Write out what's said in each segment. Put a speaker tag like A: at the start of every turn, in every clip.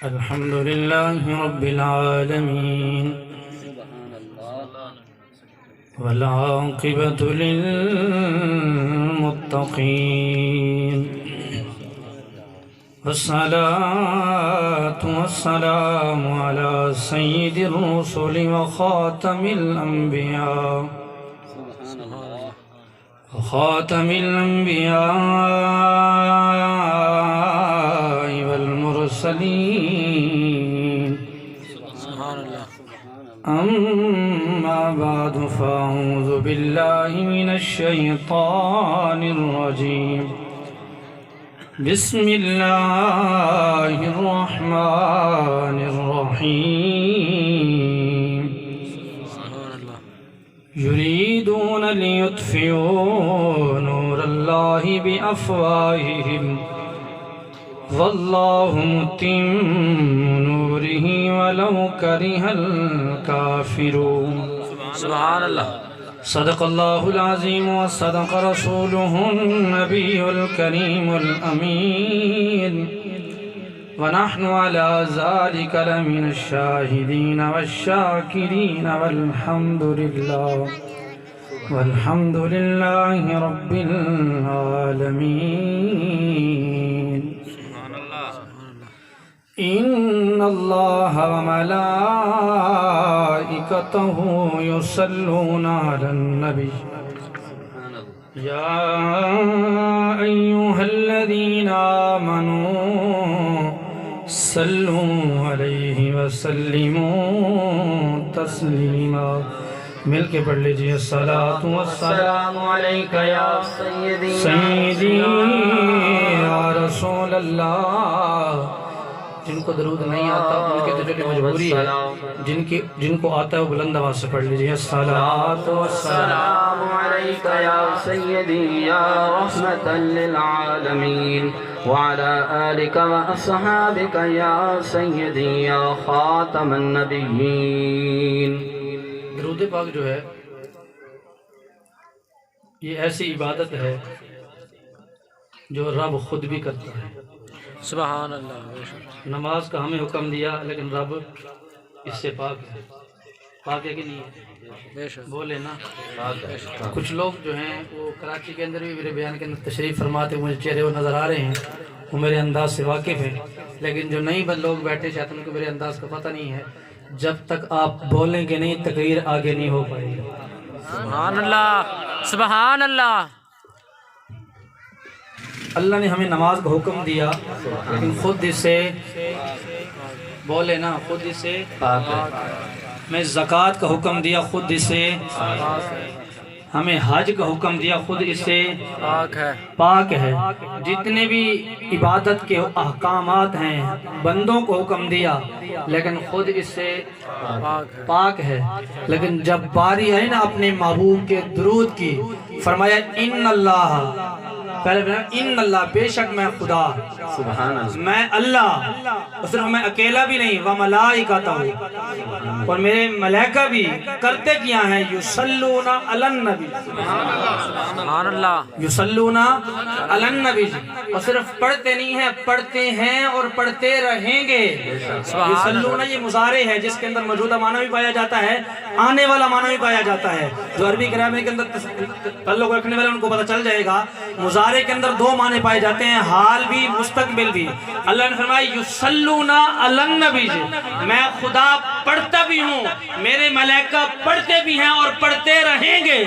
A: الحمد لله رب العالمين والعاقبة للمتقين والصلاة والسلام على سيد الرسل وخاتم الأنبياء والمرسلين أما بعد فأعوذ بالله من الشيطان الرجيم بسم الله الرحمن الرحيم يريدون ليطفئوا نور الله بأفواههم والله متم نوره ولو كره الكافرون
B: سبحان اللہ.
A: صدق الله العظيم وصدق رسوله النبي الكريم الأمين ونحن على ذلك لمن الشاهدين والشاكرين والحمد لله رب العالمين. إن الله وملائكته يصلون على النبي يا أيها الذين آمنوا صلوا عليه وسلموا تسليما. مل کے پڑھ لیجئے الصلاة والسلام علیکہ یا سیدی یا رسول اللہ. جن کو درود نہیں آتا ان کے تو چلی مجبوری ہے، جن کو آتا ہے وہ بلند آواز سے پڑھ لیجئے الصلاة والسلام
B: علیکہ یا سیدی یا رحمتا للعالمین وعلا آلک و اصحابک یا سیدی یا خاتم النبیین.
A: درود پاک جو ہے یہ ایسی عبادت ہے جو رب خود بھی کرتا ہے.
B: سبحان اللہ.
A: نماز کا ہمیں حکم دیا لیکن رب اس سے پاک ہے. پاک ہے کہ نہیں ہے؟ بولے نا. کچھ لوگ جو ہیں وہ کراچی کے اندر بھی میرے بیان کے اندر تشریف فرماتے مجھے چہرے وہ نظر آ رہے ہیں، وہ میرے انداز سے واقف ہیں، لیکن جو نئی لوگ بیٹھے شاید ان کو میرے انداز کا پتہ نہیں ہے. جب تک آپ بولیں گے نہیں تقریر آگے نہیں ہو پائے گی.
B: سبحان اللہ. سبحان اللہ.
A: اللہ نے ہمیں نماز کا حکم دیا لیکن خود اسے بولے نا خود اسے ہمیں زکوٰۃ کا حکم دیا، خود اسے ہمیں حج کا حکم دیا، خود اسے پاک ہے. جتنے بھی عبادت کے احکامات ہیں بندوں کو حکم دیا لیکن خود اس سے پاک ہے. لیکن جب باری آئی نا اپنے محبوب کے درود کی، فرمایا ان اللہ، پہلے ان اللہ، بے شک میں خدا،
B: سبحان اللہ،
A: میں اللہ، اور صرف میں اکیلا بھی نہیں، وملائکتہ، اور میرے ملائکہ بھی کرتے کیا ہیں، یصلون علی النبی.
B: سبحان اللہ.
A: یصلون علی النبی، اور صرف پڑھتے نہیں ہیں، پڑھتے ہیں اور پڑھتے رہیں گے. یصلون یہ مضارع ہے جس کے اندر موجودہ معنی بھی پایا جاتا ہے، آنے والا معنی بھی پایا جاتا ہے. جو عربی گرامر کے اندر تعلق رکھنے والے ان کو پتہ چل جائے گا. مضارع کے اندر دو معنی پائے جاتے ہیں، حال بھی مستقبل بھی. اللہ نے فرمایا یصلون علی النبی، میں خدا پڑھتا بھی ہوں، میرے ملائکہ پڑھتے بھی ہیں اور پڑھتے رہیں گے.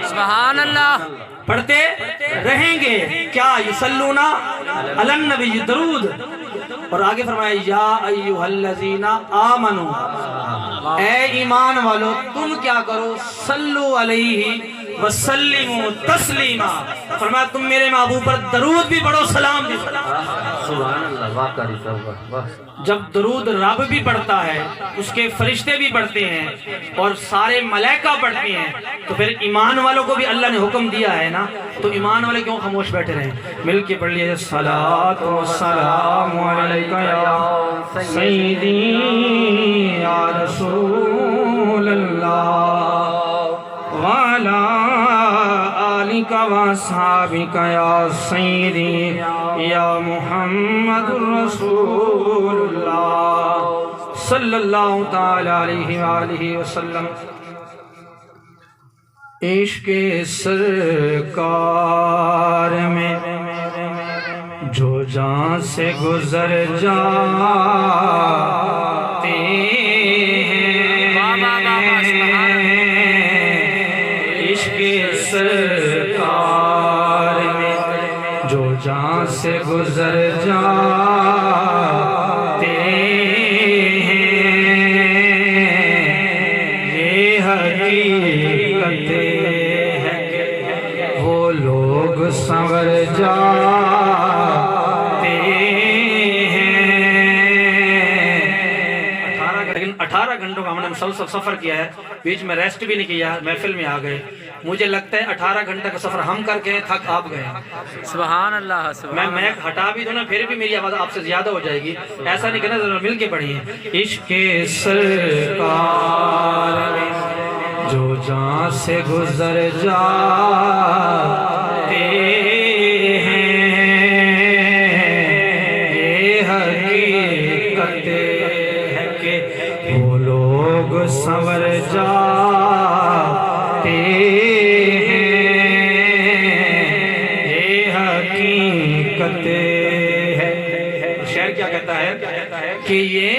B: سبحان اللہ.
A: پڑھتے رہیں گے. کیا؟ یصلون علی النبی، درود. اور آگے فرمایا یا ایھا الذین آمنوا، اے ایمان والو تم کیا کرو، صلو علیہ وسلموا تسلیما. فرمایا تم میرے محبوب پر درود بھی پڑھو، سلام بھی پڑھو.
B: سبحان اللہ. واقعی واہ.
A: جب درود رب بھی پڑھتا ہے، اس کے فرشتے بھی پڑھتے ہیں اور سارے ملائکہ پڑھتے ہیں، تو پھر ایمان والوں کو بھی اللہ نے حکم دیا ہے نا، تو ایمان والے کیوں خاموش بیٹھے رہیں؟ مل کے پڑھ لیجیے الصلاۃ والسلام علیکہ یا سیدی یا رسول اللہ وعلی آلک و اصحابک یا سیدی یا محمد رسول اللہ صلی اللہ تعالی علیہ وآلہ وسلم۔ عشق سرکار میں جو جان سے گزر جاتے ہیں، عشق سرکار میں جو جان سے گزر جاتے ہیں، یہ حقیقت ہے وہ لوگ سنور جاتے ہیں۔ 18 گھنٹوں کا ہم نے مسلسل سفر کیا ہے، بیچ میں ریسٹ بھی نہیں کیا، محفل میں آ گئے۔ مجھے لگتا ہے 18 گھنٹے کا سفر ہم کر کے تھک آپ گئے۔
B: سبحان اللہ،
A: میں میک ہٹا بھی دوں نا پھر بھی میری آواز آپ سے زیادہ ہو جائے گی، ایسا نہیں کرنا، ذرا مل کے پڑھیے۔ عشق سرکار میں جو جان سے گزر جاتے ہیں، یہ حقیقت ہے کہ وہ لوگ سنور جاتے ہیں، یہ حقیقت ہے۔ شعر کیا کہتا ہے کہ یہ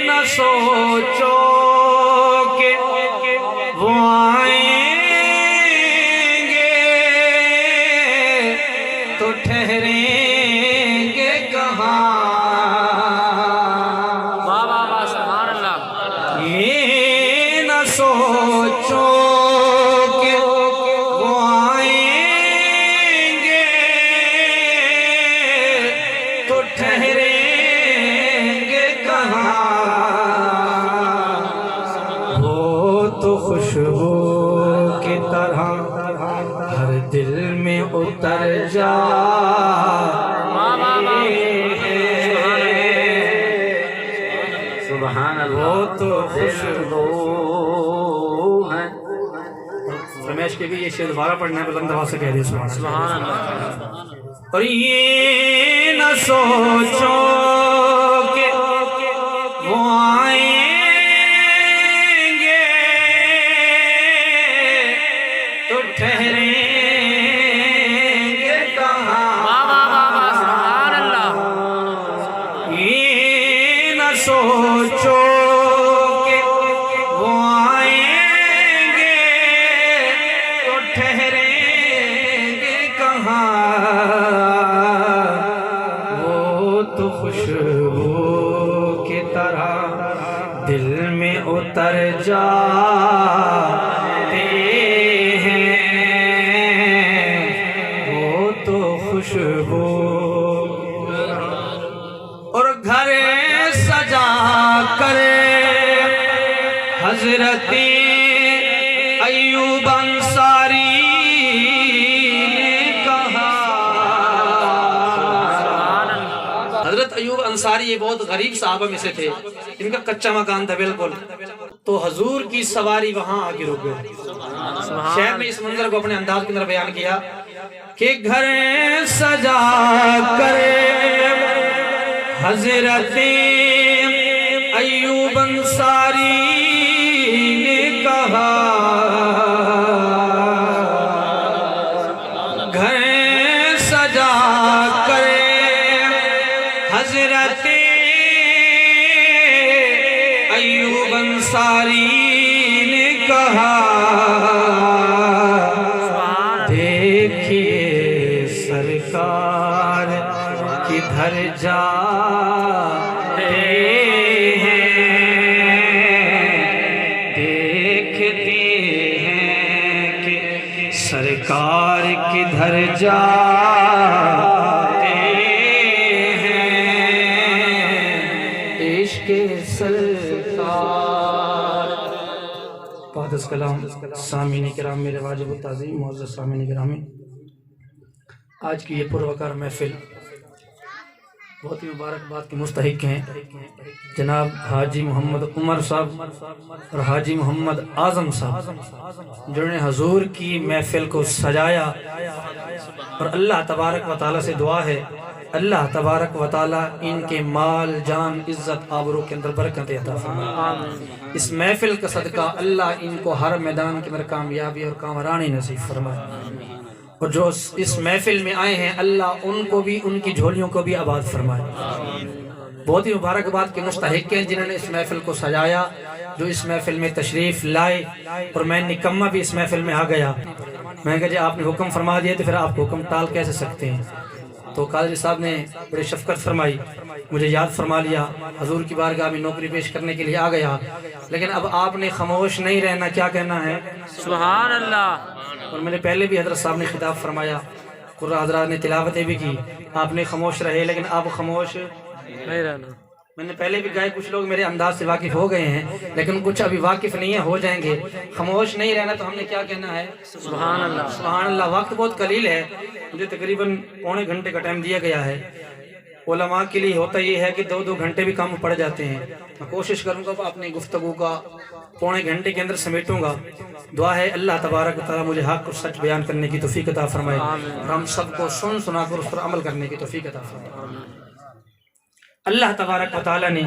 A: نہ سوچو کہ وہ آئیں گے تو ٹھہریں گے کہاں، یہ نہ سوچو کہ وہ آئیں گے تو ٹھہریں گے کہاں، وہ تو خوشبو کی طرح ہر دل میں اتر
B: سبحان اللہ،
A: وہ تو خوشبو
B: ہے۔
A: رمیش کے بھی یہ شعر دوبارہ پڑھنا ہے، بلند آواز سے کہہ دیے
B: سبحان اللہ۔
A: اور یہ نہ سوچو کہ وہ آئیں گے تو ٹھہریں گے کہاں،
B: سبحان اللہ۔
A: یہ نہ سوچو کہ وہ آئیں گے تو ٹھہریں گے کہاں، وہ تو خوشبو کی طرح دل میں اتر جاتے ہیں، وہ تو خوشبو اور گھر سجا کر حضرت ایوب انصاری نے کہا۔ حضرت ایوب انصاری یہ بہت غریب صحابہ میں سے تھے، ان کا کچا مکان تھا بالکل، تو حضور کی سواری وہاں آ کے رک گئے۔ شہر میں اس منظر کو اپنے انداز کے اندر بیان کیا کہ گھر سجا کر حضرت ایوب انصاری نے کہا، گھر سجا کر حضرت ایوب انصاری نے کہا، دیکھیے سرکار کدھر جاتے ہیں، دیکھتے ہیں کہ سرکار کدھر جاتے ہیں، عشق سرکار۔ بعد از کلام سامعین کرام، میرے واجب التعظیم معزز سامعین کرامی، آج کی یہ پروقار محفل بہت ہی مبارکباد کے مستحق ہیں جناب حاجی محمد عمر صاحب اور حاجی محمد اعظم صاحب، جنہوں نے حضور کی محفل کو سجایا، اور اللہ تبارک و تعالیٰ سے دعا ہے اللہ تبارک و تعالیٰ ان کے مال جان عزت آبرو کے اندر برکت عطا فرمائے۔ اس محفل کا صدقہ اللہ ان کو ہر میدان کے اندر کامیابی اور کامرانی نصیب فرمائے، اور جو اس محفل میں آئے ہیں اللہ ان کو بھی ان کی جھولیوں کو بھی آباد فرمائے۔ بہت ہی مبارکباد کے مستحق ہیں جنہوں نے اس محفل کو سجایا، جو اس محفل میں تشریف لائے، اور میں نکمہ بھی اس محفل میں آ گیا۔ میں نے کہا جی آپ نے حکم فرما دیا تو پھر آپ کو حکم ٹال کیسے سکتے ہیں؟ تو قاضی صاحب نے بڑی شفقت فرمائی، مجھے یاد فرما لیا، حضور کی بارگاہ میں نوکری پیش کرنے کے لیے آ گیا، لیکن اب آپ نے خاموش نہیں رہنا، کیا کہنا ہے؟
B: سبحان اللہ۔
A: اور میں نے پہلے بھی حضرت صاحب نے خطاب فرمایا، قرآن حضرات نے تلاوتیں بھی کی، آپ نے خاموش رہے، لیکن آپ خاموش
B: نہیں رہنا۔
A: میں نے پہلے بھی کہا کچھ لوگ میرے انداز سے واقف ہو گئے ہیں، لیکن کچھ ابھی واقف نہیں ہیں، ہو جائیں گے۔ خاموش نہیں رہنا تو ہم نے کیا کہنا ہے؟
B: سبحان اللہ۔
A: سبحان اللہ۔ وقت بہت قلیل ہے، مجھے تقریباً پونے گھنٹے کا ٹائم دیا گیا ہے۔ علماء کے لیے ہوتا یہ ہے کہ 2 گھنٹے بھی کم پڑ جاتے ہیں۔ میں کوشش کروں گا اپنی گفتگو کا پونے گھنٹے کے اندر سمیٹوں گا۔ دعا ہے اللہ تبارک و تعالیٰ مجھے حق اور سچ بیان کرنے کی توفیق عطا فرمائے، اور ہم سب کو سن سنا کر اس پر عمل کرنے کی توفیق عطا فرمائے۔ اللہ تبارک و تعالیٰ نے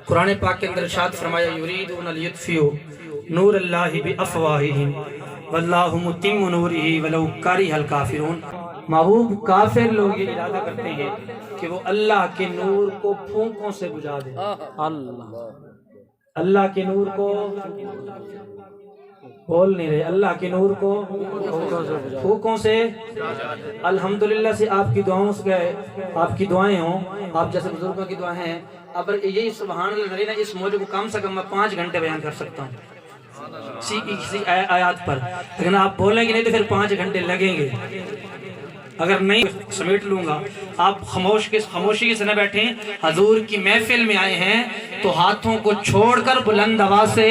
A: قرآن پاک کے اندر ارشاد فرمایا، یریدون لیطفئوا نور اللہ بافواہہم واللہ متم نورہ ولو کرہ الکافرون۔ محبوب کافر لوگ یہ ارادہ کرتے ہیں کہ وہ اللہ کے نور کو پھونکوں سے بجھا دیں۔ اللہ کے نور کو بول نہیں رہے، اللہ کے نور کو پھونکوں سے۔ الحمدللہ سے آپ کی دعاؤں سے، آپ کی دعائیں ہوں، آپ جیسے بزرگوں کی دعائیں ہیں، اب یہی سبحان اللہ نرینا اس موضوع کو کم سے کم میں 5 گھنٹے بیان کر سکتا ہوں کسی آیات پر، لیکن آپ بولیں گے نہیں تو پھر 5 گھنٹے لگیں گے، اگر نہیں سمیٹ لوں گا۔ آپ خاموشی سے نہ بیٹھیں، حضور کی محفل میں آئے ہیں تو ہاتھوں کو چھوڑ کر بلند آواز سے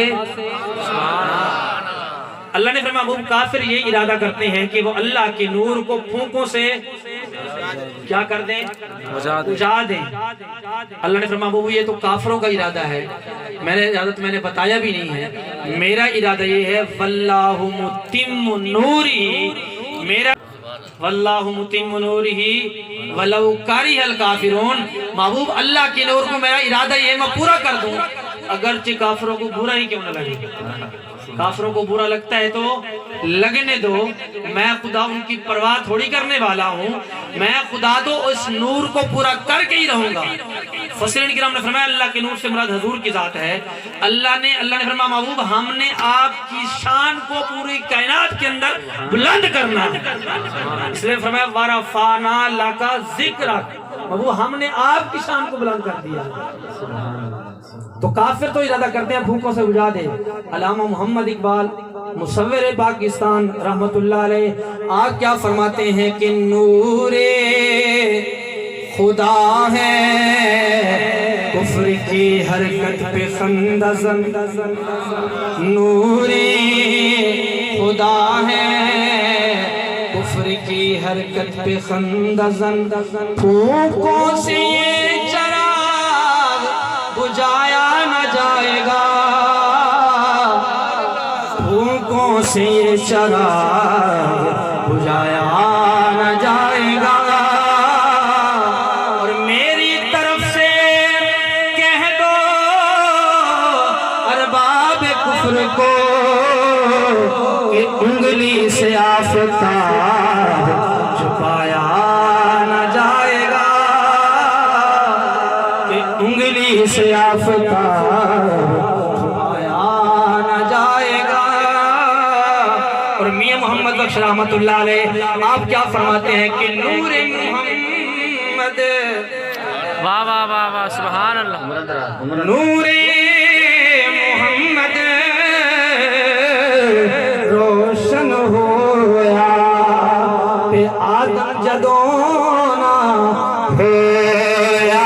A: اللہ نے فرمایا محبوب کافر یہ ارادہ کرتے ہیں کہ وہ اللہ کے نور کو پھونکوں سے کیا کر دیں؟ بجھا دیں۔ اللہ نے فرمایا محبوب یہ تو کافروں کا ارادہ ہے، میں نے بتایا بھی نہیں ہے، میرا ارادہ یہ ہے واللہ متم نورہ، میرا واللہ متم نورہ ولو کرہ الکافرون۔ محبوب اللہ کے نور کو میرا ارادہ یہ میں پورا کر دوں، اگرچہ کافروں کو برا ہی کیوں نہ لگے۔ کافروں کو برا لگتا ہے تو لگنے دو، میں خدا ان کی پرواہ تھوڑی کرنے والا ہوں، میں خدا تو اس نور کو پورا کر کے ہی رہوں گا۔ مفسرین کرام نے فرمایا اللہ کے نور سے مراد حضور کی ذات ہے۔ اللہ نے فرمایا محبوب ہم نے آپ کی شان کو پوری کائنات کے اندر بلند کرنا ہے، اس لیے فرمایا وَرَفَعْنَا لَكَ ذِكْرَكَ، محبوب ہم نے آپ کی شان کو بلند کر دیا۔ تو کافر تو ارادہ کرتے ہیں بھوکوں سے بجھا دے۔ علامہ محمد اقبال مصور پاکستان رحمت اللہ علیہ آپ کیا فرماتے ہیں کہ نور خدا ہے کفر کی حرکت پہ خندہ زن، نور خدا ہے کفر کی حرکت پہ خندہ زن، پھوکوں سے یہ چراغ بجھایا نہ جائے گا، پھوکوں سے یہ چراغ بجھایا نہ جائے گا، اور میری طرف سے کہہ دو ارباب کفر کو کہ انگلی سے آفتاب چھپایا نہ جائے گا، انگلی سے آفتاب چھپایا نہ جائے گا۔ اور میاں محمد بخش رحمت اللہ علیہ آپ کیا فرماتے ہیں کہ نور محمد،
B: واہ واہ واہ واہ سبحان اللہ،
A: نور محمد روشن ہویا پہ آدم جدوں نہ ہویا،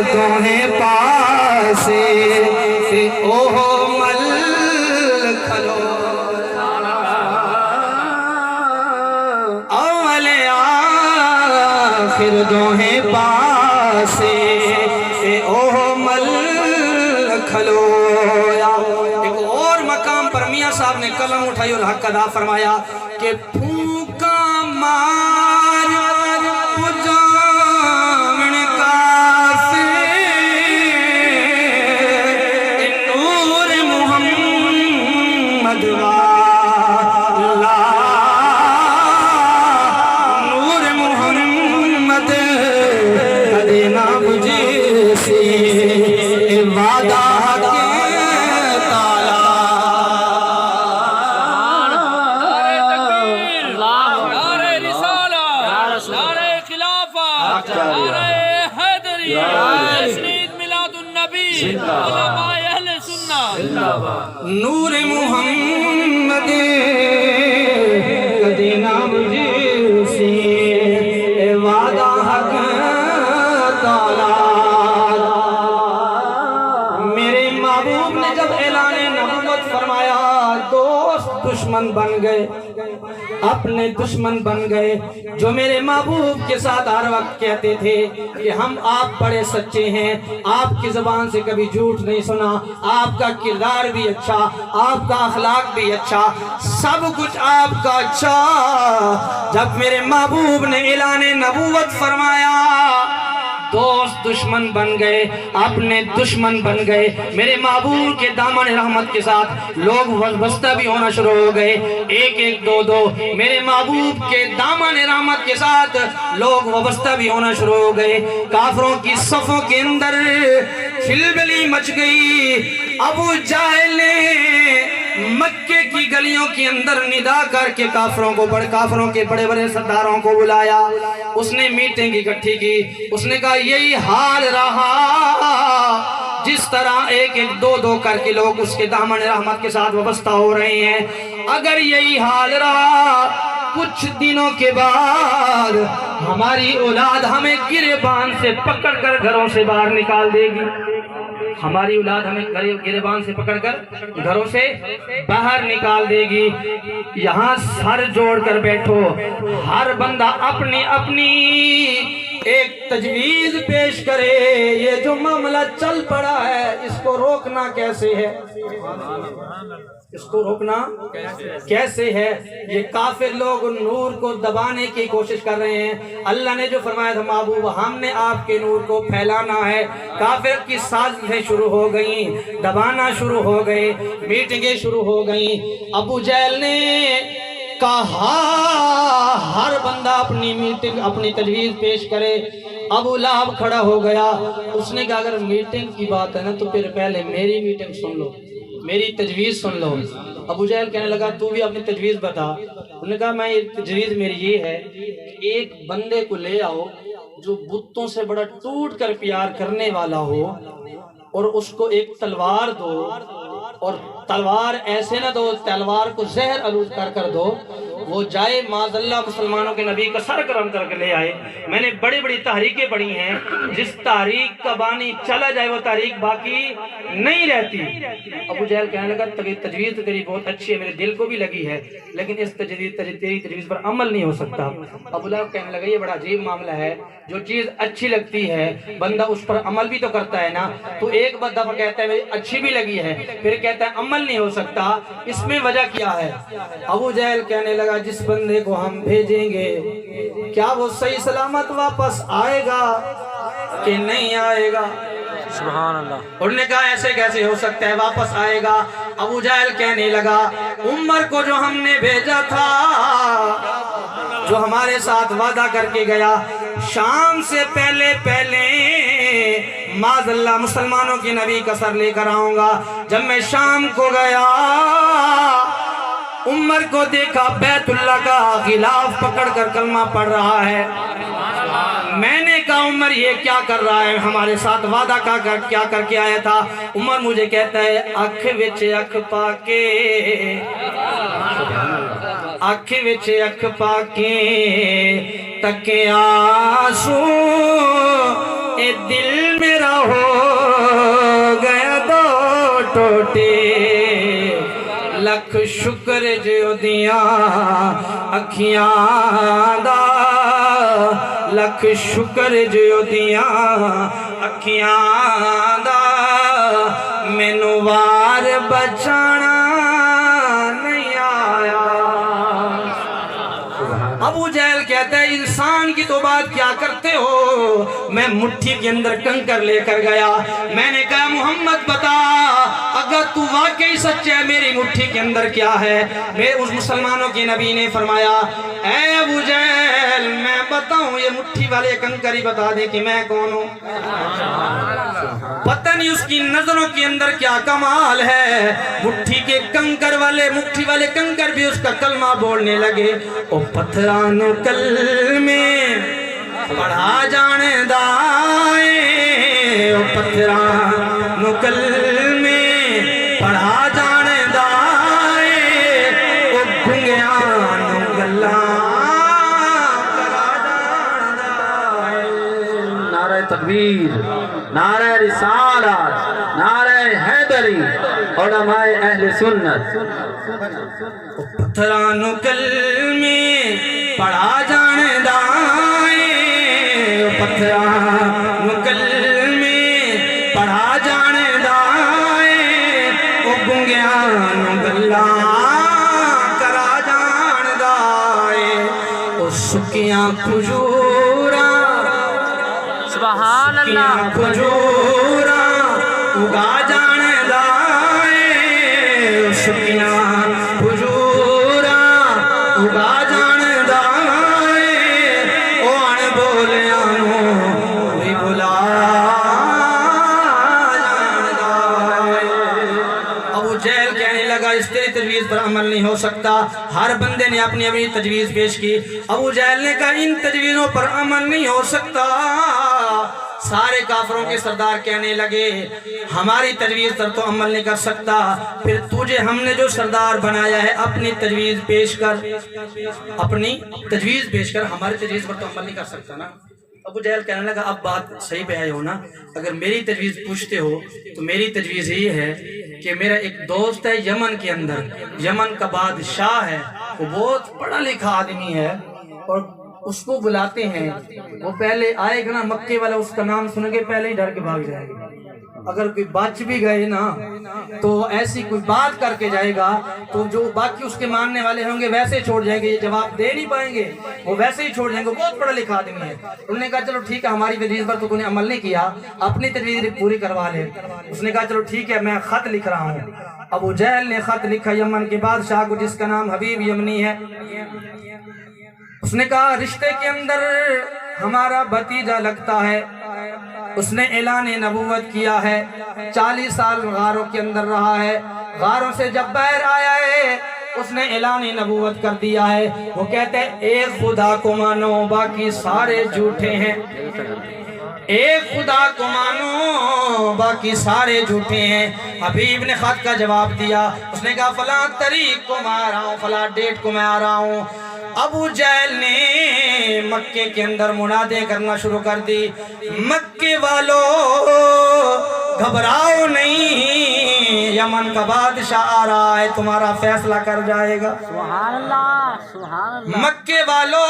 A: تمہیں پاسے سے اوہ مل کھلو، آخر دوہیں پاسے اوہ مل کھلویا۔ ایک اور مقام پر میاں صاحب نے قلم اٹھائی اور حق ادا فرمایا کہ پھونکا مار پجامن کافر نور محمد والا، نور محمد دینا مجھے سے وعدہ نور محمد دینا مجھے سے وعدہ حق تعالی۔ میرے محبوب نے جب اعلان نبوت فرمایا دوست دشمن بن گئے، اپنے دشمن بن گئے، جو میرے محبوب کے ساتھ ہر وقت کہتے تھے کہ ہم آپ بڑے سچے ہیں، آپ کی زبان سے کبھی جھوٹ نہیں سنا، آپ کا کردار بھی اچھا، آپ کا اخلاق بھی اچھا، سب کچھ آپ کا اچھا۔ جب میرے محبوب نے اعلان نبوت فرمایا دوست دشمن بن گئے، اپنے دشمن بن گئے۔ میرے محبوب کے دامن رحمت کے ساتھ لوگ وابستہ بھی ہونا شروع ہو گئے، ایک ایک دو دو۔ میرے محبوب کے دامن رحمت کے ساتھ لوگ وابستہ بھی ہونا شروع ہو گئے۔ کافروں کی صفوں کے اندر کھلبلی مچ گئی۔ ابو جہل نے مکے کی گلیوں کے اندر ندا کر کے کافروں کے بڑے بڑے سرداروں کو بلایا۔ اس نے میٹنگ اکٹھی کی، اس نے کہا یہی حال رہا جس طرح ایک ایک دو دو کر کے لوگ اس کے دامن رحمت کے ساتھ وابستہ ہو رہے ہیں، اگر یہی حال رہا کچھ دنوں کے بعد ہماری اولاد ہمیں گریبان سے پکڑ کر گھروں سے باہر نکال دے گی، ہماری اولاد ہمیں گریبان سے پکڑ کر گھروں سے باہر نکال دے گی۔ یہاں سر جوڑ کر بیٹھو، ہر بندہ اپنی اپنی ایک تجویز پیش کرے۔ یہ جو معاملہ چل پڑا ہے اس کو روکنا کیسے ہے، اس کو روکنا کیسے ہے؟ یہ کافر لوگ نور کو دبانے کی کوشش کر رہے ہیں۔ اللہ نے جو فرمایا تھا محبوب ہم نے آپ کے نور کو پھیلانا ہے، کافر کی سازشیں شروع ہو گئیں، دبانا شروع ہو گئے، میٹنگیں شروع ہو گئیں۔ ابو جہل نے کہا ہر بندہ اپنی میٹنگ اپنی تجویز پیش کرے۔ ابو لہب کھڑا ہو گیا، اس نے کہا اگر میٹنگ کی بات ہے نا تو پھر پہلے میری میٹنگ سن لو، میری تجویز سن لو۔ ابو جہل کہنے لگا تو بھی اپنی تجویز بتا۔ انہوں نے کہا میں تجویز میری یہ ہے کہ ایک بندے کو لے آؤ جو بتوں سے بڑا ٹوٹ کر پیار کرنے والا ہو، اور اس کو ایک تلوار دو، اور تلوار ایسے نہ دو تلوار کو زہر آلود کر دو، وہ جائے معاذ اللہ مسلمانوں کے نبی کا سر گرم کر کے لے آئے۔ میں نے بڑی بڑی تحریکیں پڑھی ہیں، جس تحریک کا بانی چلا جائے وہ تحریک باقی نہیں رہتی۔ ابو جہل کہنے لگا تجویز تو تیری بہت اچھی ہے، میرے دل کو بھی لگی ہے، لیکن اس تیری تجویز پر عمل نہیں ہو سکتا۔ ابو لہب کہنے لگا یہ بڑا عجیب معاملہ ہے، جو چیز اچھی لگتی ہے بندہ اس پر عمل بھی تو کرتا ہے نا، تو ایک دفعہ کہتا ہے اچھی بھی لگی ہے پھر کہتا ہے عمل نہیں ہو سکتا، اس میں وجہ کیا ہے؟ ابو جہل کہنے لگا جس بندے کو ہم بھیجیں گے کیا وہ صحیح سلامت واپس آئے گا کہ نہیں آئے گا؟
B: سبحان اللہ۔
A: انہوں نے کہا ایسے کیسے ہو سکتا ہے واپس آئے گا؟ ابو جہل کہنے لگا عمر کو جو ہم نے بھیجا تھا، جو ہمارے ساتھ وعدہ کر کے گیا شام سے پہلے معاذ اللہ مسلمانوں کی نبی کا سر لے کر آؤں گا۔ جب میں شام کو گیا عمر کو دیکھا بیت اللہ کا غلاف پکڑ کر کلمہ پڑھ رہا ہے۔ میں نے کہا عمر یہ کیا کر رہا ہے؟ ہمارے ساتھ وعدہ کیا کر کے آیا تھا؟ عمر مجھے کہتا ہے اکھ وچ اکھ پاکے، اکھ وچ اکھ پاکے تکے آنسو اے دل میرا ہو گیا دو ٹوٹے، لکھ شکر جو دیاں اکھیاں دا، لکھ شکر جو دیاں اکھیاں دا مینوں وار بچانا نہیں آیا۔ ابو جہل کہتا ہے انسان کی تو بات کیا کرتے ہو، میں مٹھی کے اندر کنکر لے کر گیا، میں نے کہا محمد بتا اگر تو واقعی سچا ہے میری مٹھی کے اندر کیا ہے؟ اس مسلمانوں کے نبی نے فرمایا اے ابو جہل میں بتاؤں یہ مٹھی والے کنکر ہی بتا دے کہ میں کون ہوں۔ پتہ نہیں اس کی نظروں کے اندر کیا کمال ہے، مٹھی کے کنکر والے مٹھی والے کنکر بھی اس کا کلمہ بولنے لگے۔ او پتھرانو کلمے پڑھا جانے دائے، او پتھرانو کلمے پڑھا جانے دائے، او گنگیانو گلاں کرا جان دائے۔
C: نعرہ تکبیر، نعرہ رسالت، نعرہ حیدری، علماء اہل سنت۔
A: پتھرانو کلمے پڑھا جانے دائے، پتھرانو کلمے پڑھا جانے دائے، او گنگیانو گلاں کرا جان دائے، او سکیاں کھجوراں
B: سبحان اللہ،
A: کھجوراں اگا جان دائے، سکیاں کھجوراں اگا جان دائے، او ان بولیاں نوں بھی بلا جان دائے۔ ابو جہل کہنے لگا اس تیری تجویز پر عمل نہیں ہو سکتا۔ ہر بندے نے اپنی اپنی تجویز پیش کی، ابو جہل نے کہا ان تجویزوں پر عمل نہیں ہو سکتا۔ سارے کافروں کے سردار کہنے لگے ہماری تجویز پر تو عمل نہیں کر سکتا، پھر تجھے ہم نے جو سردار بنایا ہے اپنی تجویز پیش کر، اپنی تجویز پیش کر، ہماری تجویز پر تو عمل نہیں کر سکتا نا۔ ابو جہل کہنے لگا اب بات صحیح پہ آئے ہو نا، اگر میری تجویز پوچھتے ہو تو میری تجویز یہ ہے کہ میرا ایک دوست ہے یمن کے اندر، یمن کا بادشاہ ہے، وہ بہت پڑھا لکھا آدمی ہے، اور اس کو بلاتے ہیں، وہ پہلے آئے گا نا مکے والا اس کا نام سن کے پہلے ہی ڈر کے بھاگ جائے گا۔ اگر کوئی بچ بھی گئے نا تو ایسی کوئی بات کر کے جائے گا تو جو باقی اس کے ماننے والے ہوں گے ویسے چھوڑ جائیں گے، یہ جواب دے نہیں پائیں گے، وہ ویسے ہی چھوڑ جائیں گے۔ بہت پڑھا لکھا آدمی ہے۔ انہوں نے کہا چلو ٹھیک ہے ہماری تجویز پر تو نے عمل نہیں کیا، اپنی تجویز پوری کروا لے۔ اس نے کہا چلو ٹھیک ہے میں خط لکھ رہا ہوں۔ ابو جہل نے خط لکھا یمن کے بادشاہ کو جس کا نام حبیب یمنی ہے۔ اس نے کہا رشتے کے اندر ہمارا بھتیجا لگتا ہے، اس نے اعلان نبوت کیا ہے، 40 سال غاروں کے اندر رہا ہے، غاروں سے جب باہر آیا ہے اس نے اعلان نبوت کر دیا ہے۔ وہ کہتے ہیں ایک خدا کو مانو باقی سارے جھوٹے ہیں، ایک خدا کو مانو باقی سارے جھوٹے ہیں۔ حبیب نے خط کا جواب دیا، اس نے کہا فلاں تاریخ کو میں آ رہا ہوں، فلاں ڈیٹ کو میں آ رہا ہوں۔ ابو جہل نے مکے کے اندر منادے کرنا شروع کر دی، مکے والو گھبراؤ نہیں، یمن کا بادشاہ آ رہا ہے تمہارا فیصلہ کر جائے گا۔
B: سبحان اللہ، سبحان اللہ،
A: مکے والو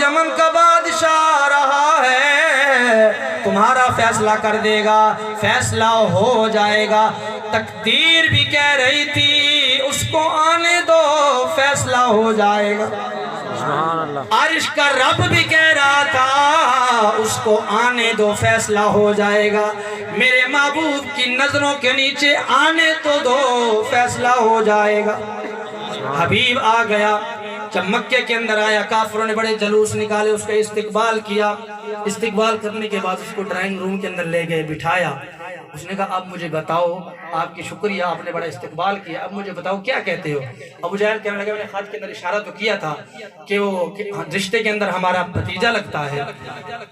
A: یمن کا بادشاہ آ رہا ہے تمہارا فیصلہ کر دے گا، فیصلہ ہو جائے گا۔ تقدیر بھی کہہ رہی تھی اس کو آنے دو فیصلہ ہو جائے گا،
B: سبحان اللہ،
A: عرش کا رب بھی کہہ رہا تھا اس کو آنے دو فیصلہ ہو جائے گا، میرے محبوب کی نظروں کے نیچے آنے تو دو فیصلہ ہو جائے گا۔ حبیب آ گیا، جب مکے کے اندر آیا کافروں نے بڑے جلوس نکالے، اس کا استقبال کیا، استقبال کرنے کے بعد اس کو ڈرائنگ روم کے اندر لے گئے، بٹھایا۔ اس نے کہا اب مجھے بتاؤ، آپ کی شکریہ آپ نے بڑا استقبال کیا، اب مجھے بتاؤ کیا کہتے ہو؟ ابو جہل کہنے لگا میں نے خط کے اندر اشارہ تو کیا تھا کہ وہ رشتے کے اندر ہمارا بھتیجا لگتا ہے،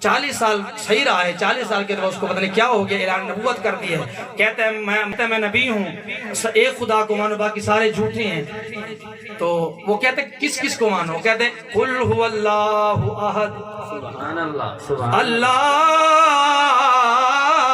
A: 40 سال صحیح رہا ہے، 40 سال کے بعد اس کو پتہ نہیں کیا ہو گیا، اعلان نبوت کر دی ہے، کہتا ہے میں نبی ہوں، ایک خدا کو مانو باقی سارے جھوٹے ہیں۔ تو وہ کہتے کس کس کو مانو؟ کہتے قل هو اللہ احد
C: سبحان اللہ، سبحان
A: اللہ